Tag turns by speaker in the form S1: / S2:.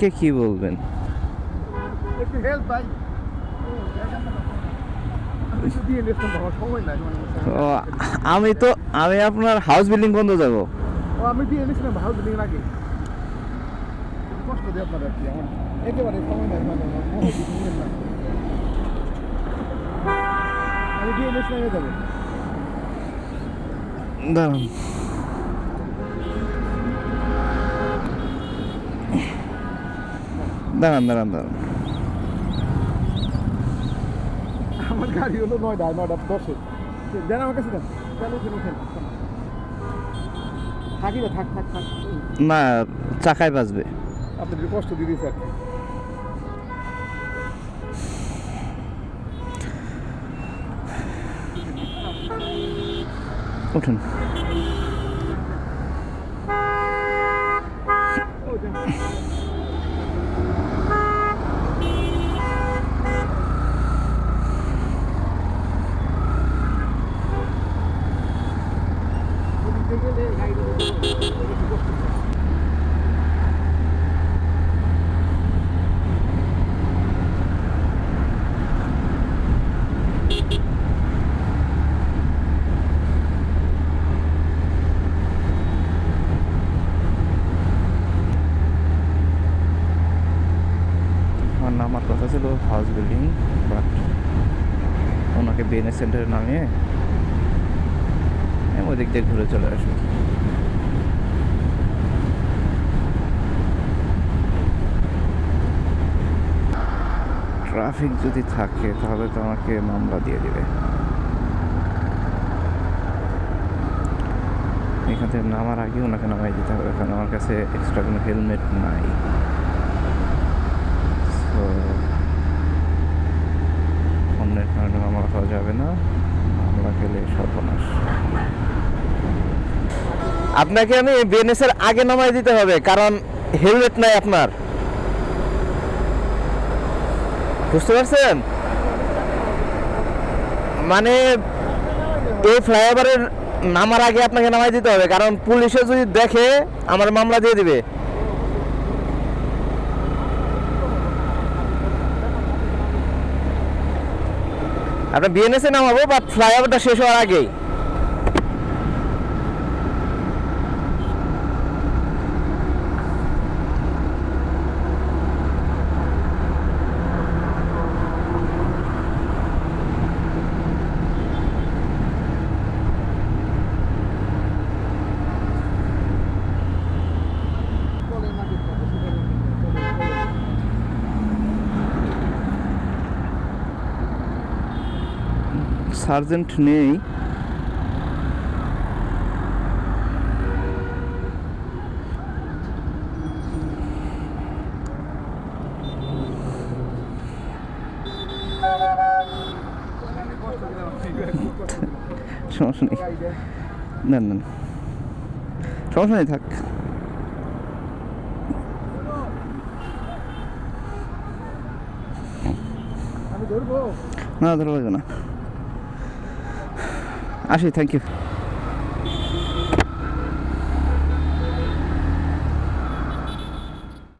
S1: মালিককে কি বলবেন?
S2: একটু হেল্প ভাই।
S1: ও, আমি আপনার হাউস বিল্ডিং বন্ধ যাব।
S2: আমি দিয়ে এনেছিলাম হাউস বিল্ডিং আগে। কষ্ট দিয়ে আপনার আর কি আমার একেবারে সময় নাই মানে আমি দিয়ে এনেছিলাম যাবো।
S1: দাঁড়ান, দাঁড়ান দাঁড়ান দাঁড়ান।
S2: আমার গাড়ি হলো 9:10 দেন আমার কাছে দেন। কেন উঠেন উঠেন থাকি না থাক থাক থাক
S1: না, চাকায় বাজবে।
S2: আপনাদের কষ্ট দিয়ে দিয়েছে আর কি।
S1: উঠুন। আমার কথা ছিল হাউস বিল্ডিং, বাট ওনাকে বিএনএস সেন্টারে নামিয়ে ওই দিক দিয়ে ঘুরে চলে আসবো। ট্রাফিক যদি থাকে তাহলে তো আমাকে মামলা দিয়ে দিবে। এখান থেকে নামার আগে ওনাকে নামাই দিতে হবে, কারণ আমার কাছে এক্সট্রা কোনো হেলমেট নাই। অন্যের কারণে মামলা খাওয়া যাবে না, মামলা খেলে সর্বনাশ। আপনাকে আমি বিএনএস এর আগে নামাই দিতে হবে, কারণ হেলমেট নাই আপনার। বুঝতে পারছেন? মানে এই ফ্লাইওভারের নামার আগে আপনাকে নামাই দিতে হবে, কারণ পুলিশে যদি দেখে আমার মামলা দিয়ে দিবে। আপনার বিএনএস এ নামাবো, বাট ফ্লাইওভারটা শেষ হওয়ার আগেই। সার্জেন্ট নেই। সমস্যা নেই, নেন নেন, সমস্যা নেই, থাক। না, ধরবো না, আসি, থ্যাংক ইউ।